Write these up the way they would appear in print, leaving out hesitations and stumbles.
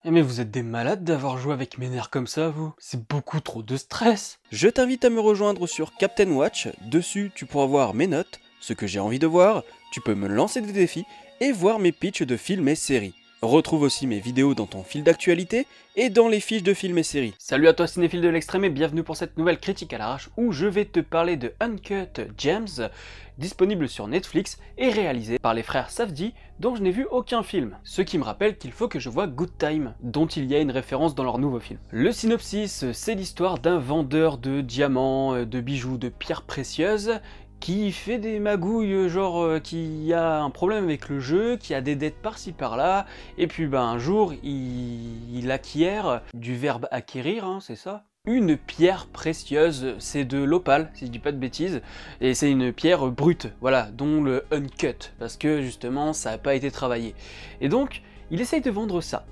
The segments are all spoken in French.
Eh mais vous êtes des malades d'avoir joué avec mes nerfs comme ça, vous? C'est beaucoup trop de stress. Je t'invite à me rejoindre sur Captain Watch. Dessus, tu pourras voir mes notes, ce que j'ai envie de voir, tu peux me lancer des défis et voir mes pitchs de films et séries. Retrouve aussi mes vidéos dans ton fil d'actualité et dans les fiches de films et séries. Salut à toi cinéphile de l'extrême et bienvenue pour cette nouvelle critique à l'arrache où je vais te parler de Uncut Gems, disponible sur Netflix et réalisé par les frères Safdie, dont je n'ai vu aucun film. Ce qui me rappelle qu'il faut que je voie Good Time, dont il y a une référence dans leur nouveau film. Le synopsis, c'est l'histoire d'un vendeur de diamants, de bijoux, de pierres précieuses, qui fait des magouilles, genre qui a un problème avec le jeu, qui a des dettes par-ci par-là, et puis un jour il acquiert, du verbe acquérir, hein, c'est ça, une pierre précieuse, c'est de l'opale, si je dis pas de bêtises, et c'est une pierre brute, voilà, dont le uncut, parce que justement ça n'a pas été travaillé. Et donc, il essaye de vendre ça.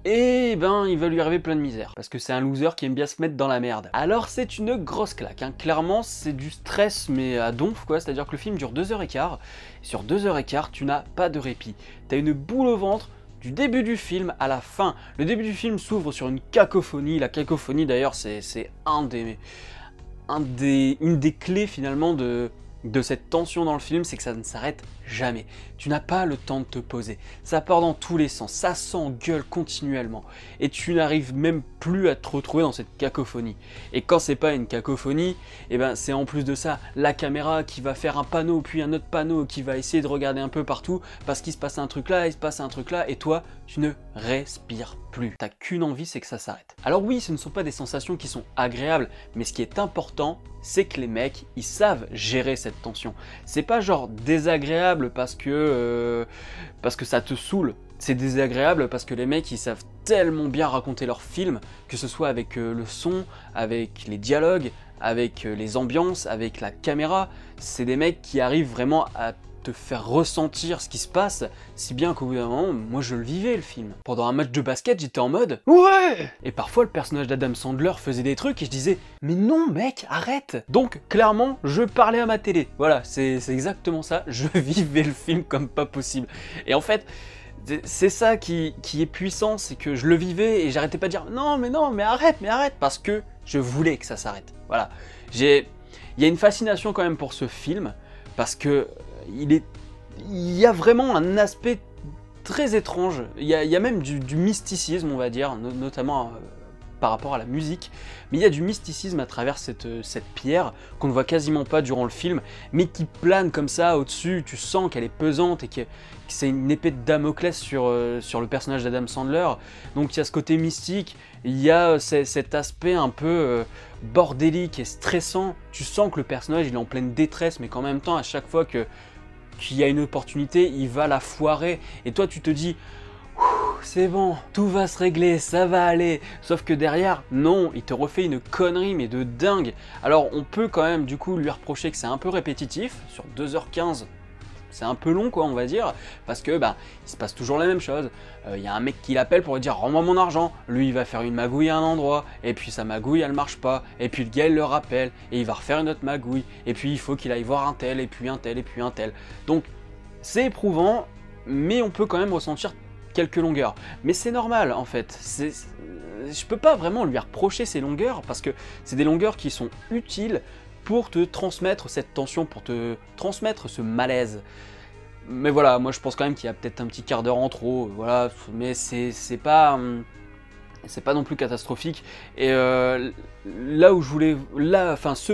Et il va lui arriver plein de misère, parce que c'est un loser qui aime bien se mettre dans la merde. Alors c'est une grosse claque, hein. Clairement c'est du stress mais à donf quoi, c'est à dire que le film dure 2h15, et sur 2h15 tu n'as pas de répit. T'as une boule au ventre du début du film à la fin. Le début du film s'ouvre sur une cacophonie, la cacophonie d'ailleurs c'est une des clés finalement de cette tension dans le film, c'est que ça ne s'arrête jamais. Tu n'as pas le temps de te poser. Ça part dans tous les sens, ça s'engueule continuellement. Et tu n'arrives même plus à te retrouver dans cette cacophonie. Et quand c'est pas une cacophonie, c'est en plus de ça, la caméra qui va faire un panneau, puis un autre panneau, qui va essayer de regarder un peu partout, parce qu'il se passe un truc là, il se passe un truc là, et toi, tu ne respires plus. T'as qu'une envie, c'est que ça s'arrête. Alors oui, ce ne sont pas des sensations qui sont agréables, mais ce qui est important, c'est que les mecs, ils savent gérer cette tension. C'est pas genre désagréable parce que ça te saoule. C'est désagréable parce que les mecs, ils savent tellement bien raconter leur film, que ce soit avec le son, avec les dialogues, avec les ambiances, avec la caméra. C'est des mecs qui arrivent vraiment à te faire ressentir ce qui se passe, si bien qu'au bout d'un moment, moi je le vivais le film. Pendant un match de basket, j'étais en mode ouais. Et parfois le personnage d'Adam Sandler faisait des trucs et je disais mais non mec, arrête. Donc clairement, je parlais à ma télé. Voilà, c'est exactement ça, je vivais le film comme pas possible. Et en fait, c'est ça qui est puissant, c'est que je le vivais et j'arrêtais pas de dire non, mais arrête, parce que je voulais que ça s'arrête. Voilà. Il y a une fascination quand même pour ce film, parce que il y a vraiment un aspect très étrange, il y a même du mysticisme, on va dire, notamment par rapport à la musique, mais il y a du mysticisme à travers cette pierre qu'on ne voit quasiment pas durant le film, mais qui plane comme ça au-dessus, tu sens qu'elle est pesante et que c'est une épée de Damoclès sur le personnage d'Adam Sandler. Donc il y a ce côté mystique, il y a cet aspect un peu bordélique et stressant, tu sens que le personnage il est en pleine détresse, mais qu'en même temps à chaque fois qu'il y a une opportunité, il va la foirer, et toi tu te dis c'est bon, tout va se régler, ça va aller. Sauf que derrière, non, il te refait une connerie mais de dingue. Alors on peut quand même du coup lui reprocher que c'est un peu répétitif, sur 2h15, c'est un peu long quoi on va dire, parce que il se passe toujours la même chose. Il y a un mec qui l'appelle pour lui dire rends-moi mon argent, lui il va faire une magouille à un endroit, et puis sa magouille elle marche pas, et puis le gars il le rappelle, et il va refaire une autre magouille, et puis il faut qu'il aille voir un tel, et puis un tel, et puis un tel. Donc c'est éprouvant, mais on peut quand même ressentir quelques longueurs. Mais c'est normal en fait, je peux pas vraiment lui reprocher ces longueurs, parce que c'est des longueurs qui sont utiles pour te transmettre cette tension, pour te transmettre ce malaise. Mais voilà, moi je pense quand même qu'il y a peut-être un petit quart d'heure en trop, voilà, mais c'est pas non plus catastrophique. Et ce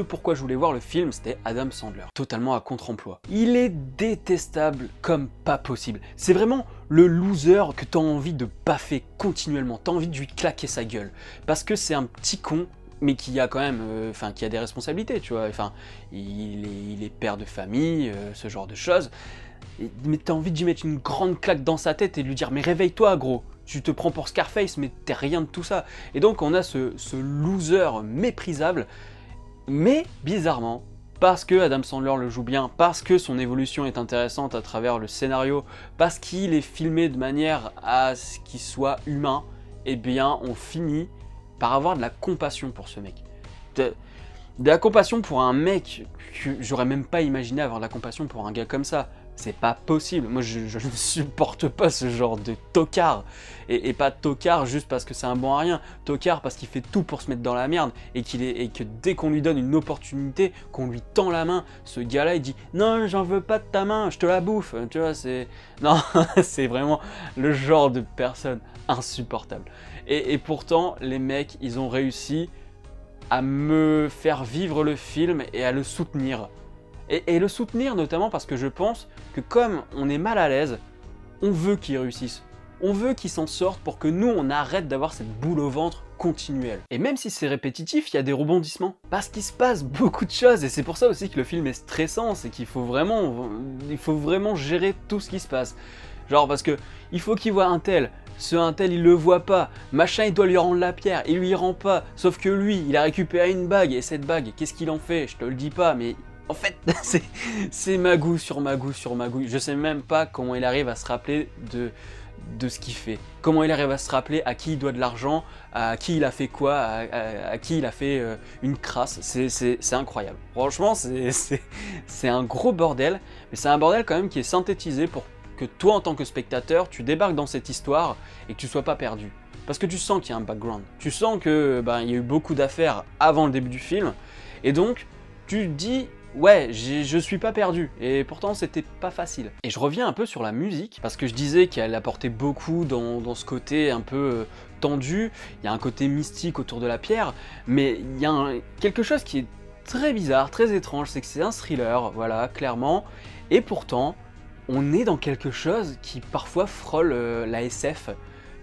pourquoi je voulais voir le film, c'était Adam Sandler, totalement à contre-emploi. Il est détestable comme pas possible. C'est vraiment le loser que t'as envie de baffer continuellement, t'as envie de lui claquer sa gueule, parce que c'est un petit con, mais qui a quand même, qui a des responsabilités, tu vois, il est père de famille, ce genre de choses, mais t'as envie de lui mettre une grande claque dans sa tête et de lui dire mais réveille-toi gros, tu te prends pour Scarface mais t'es rien de tout ça. Et donc on a ce loser méprisable, mais bizarrement, parce que Adam Sandler le joue bien, parce que son évolution est intéressante à travers le scénario, parce qu'il est filmé de manière à ce qu'il soit humain, on finit par avoir de la compassion pour ce mec. De la compassion pour un mec que j'aurais même pas imaginé avoir de la compassion pour un gars comme ça. C'est pas possible. Moi, je ne supporte pas ce genre de tocard. Et pas tocard juste parce que c'est un bon à rien. Tocard parce qu'il fait tout pour se mettre dans la merde. Et que dès qu'on lui donne une opportunité, qu'on lui tend la main, ce gars-là, il dit « Non, j'en veux pas de ta main, je te la bouffe. » Tu vois, c'est... Non, c'est vraiment le genre de personne insupportable. Et pourtant, les mecs, ils ont réussi à me faire vivre le film et à le soutenir. Et le soutenir notamment parce que je pense que comme on est mal à l'aise, on veut qu'il réussisse. On veut qu'il s'en sorte pour que nous, on arrête d'avoir cette boule au ventre continuelle. Et même si c'est répétitif, il y a des rebondissements. Parce qu'il se passe beaucoup de choses, et c'est pour ça aussi que le film est stressant, c'est qu'il faut vraiment gérer tout ce qui se passe. Genre parce que il faut qu'il voit un tel, ce un tel il le voit pas, machin il doit lui rendre la pierre, il lui rend pas, sauf que lui, il a récupéré une bague, et cette bague, qu'est-ce qu'il en fait? Je te le dis pas, mais... En fait, c'est magouille sur magouille sur magouille. Je sais même pas comment il arrive à se rappeler de ce qu'il fait. Comment il arrive à se rappeler à qui il doit de l'argent, à qui il a fait quoi, à qui il a fait une crasse. C'est incroyable. Franchement, c'est un gros bordel, mais c'est un bordel quand même qui est synthétisé pour que toi, en tant que spectateur, tu débarques dans cette histoire et que tu sois pas perdu. Parce que tu sens qu'il y a un background. Tu sens que il y a eu beaucoup d'affaires avant le début du film, et donc tu te dis... Ouais, je suis pas perdu, et pourtant c'était pas facile. Et je reviens un peu sur la musique, parce que je disais qu'elle apportait beaucoup dans ce côté un peu tendu, il y a un côté mystique autour de la pierre, mais il y a quelque chose qui est très bizarre, très étrange, c'est que c'est un thriller, voilà, clairement, et pourtant, on est dans quelque chose qui parfois frôle la SF,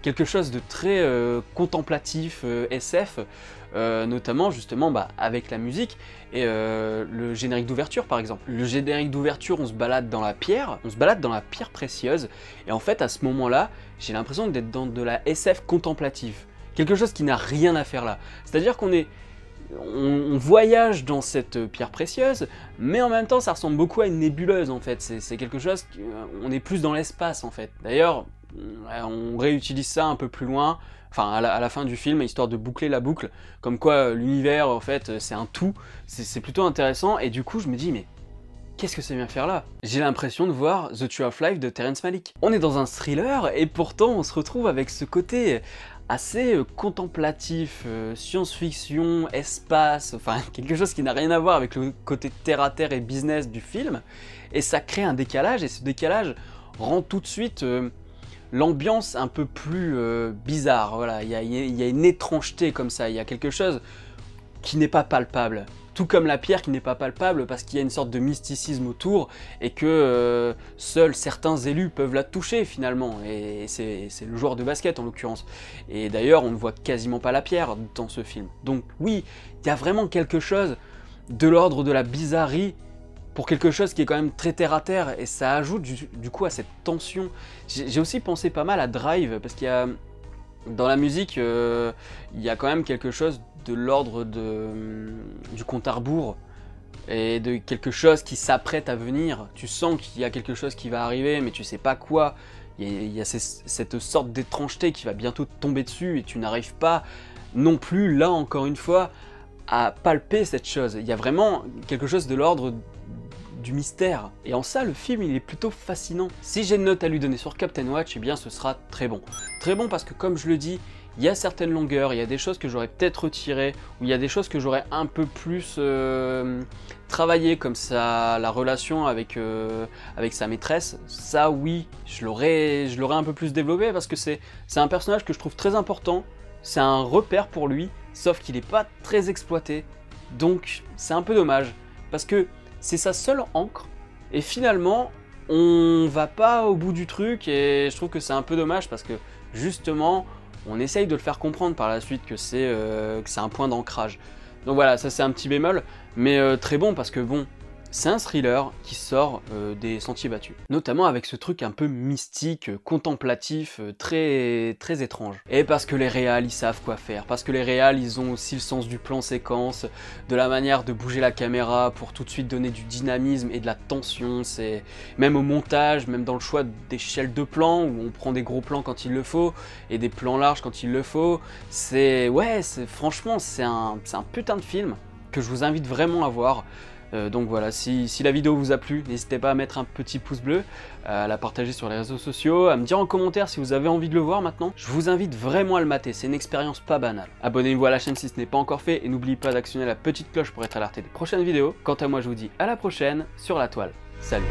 quelque chose de très contemplatif SF, notamment justement avec la musique et le générique d'ouverture par exemple. Le générique d'ouverture, on se balade dans la pierre précieuse, et en fait à ce moment-là, j'ai l'impression d'être dans de la SF contemplative, quelque chose qui n'a rien à faire là. C'est-à-dire on voyage dans cette pierre précieuse, mais en même temps ça ressemble beaucoup à une nébuleuse en fait, c'est quelque chose, on est plus dans l'espace en fait. D'ailleurs, on réutilise ça un peu plus loin, enfin à la fin du film, histoire de boucler la boucle, comme quoi l'univers en fait c'est un tout, c'est plutôt intéressant, et du coup je me dis mais qu'est-ce que ça vient faire là? J'ai l'impression de voir The Tree of Life de Terrence Malick. On est dans un thriller, et pourtant on se retrouve avec ce côté assez contemplatif, science-fiction, espace, enfin quelque chose qui n'a rien à voir avec le côté terre-à-terre et business du film, et ça crée un décalage, et ce décalage rend tout de suite l'ambiance un peu plus bizarre. Voilà, il y a une étrangeté comme ça, il y a quelque chose qui n'est pas palpable. Tout comme la pierre qui n'est pas palpable parce qu'il y a une sorte de mysticisme autour, et que seuls certains élus peuvent la toucher finalement, et c'est le joueur de basket en l'occurrence. Et d'ailleurs on ne voit quasiment pas la pierre dans ce film. Donc oui, il y a vraiment quelque chose de l'ordre de la bizarrerie pour quelque chose qui est quand même très terre à terre, et ça ajoute du coup à cette tension. J'ai aussi pensé pas mal à Drive, parce qu'il y a dans la musique, il y a quand même quelque chose de l'ordre du compte à rebours, et de quelque chose qui s'apprête à venir. Tu sens qu'il y a quelque chose qui va arriver, mais tu sais pas quoi. Il y a cette sorte d'étrangeté qui va bientôt te tomber dessus, et tu n'arrives pas non plus, là encore une fois, à palper cette chose. Il y a vraiment quelque chose de l'ordre du mystère, et en ça le film il est plutôt fascinant. Si j'ai une note à lui donner sur Captain Watch, eh bien ce sera très bon. Très bon parce que, comme je le dis, il y a certaines longueurs, il y a des choses que j'aurais peut-être retirées, ou il y a des choses que j'aurais un peu plus travaillé, comme ça, la relation avec sa maîtresse. Ça oui, je l'aurais un peu plus développé, parce que c'est un personnage que je trouve très important, c'est un repère pour lui, sauf qu'il n'est pas très exploité, donc c'est un peu dommage, parce que c'est sa seule encre, et finalement on va pas au bout du truc, et je trouve que c'est un peu dommage, parce que justement on essaye de le faire comprendre par la suite que c'est un point d'ancrage. Donc voilà, ça c'est un petit bémol, mais très bon, parce que bon, c'est un thriller qui sort des sentiers battus. Notamment avec ce truc un peu mystique, contemplatif, très étrange. Et parce que les réals ils savent quoi faire, parce que les réals ils ont aussi le sens du plan séquence, de la manière de bouger la caméra pour tout de suite donner du dynamisme et de la tension. C'est même au montage, même dans le choix d'échelle de plans, où on prend des gros plans quand il le faut et des plans larges quand il le faut. Franchement c'est un putain de film que je vous invite vraiment à voir. Donc voilà, si la vidéo vous a plu, n'hésitez pas à mettre un petit pouce bleu, à la partager sur les réseaux sociaux, à me dire en commentaire si vous avez envie de le voir maintenant. Je vous invite vraiment à le mater, c'est une expérience pas banale. Abonnez-vous à la chaîne si ce n'est pas encore fait et n'oubliez pas d'actionner la petite cloche pour être alerté des prochaines vidéos. Quant à moi, je vous dis à la prochaine sur la toile. Salut!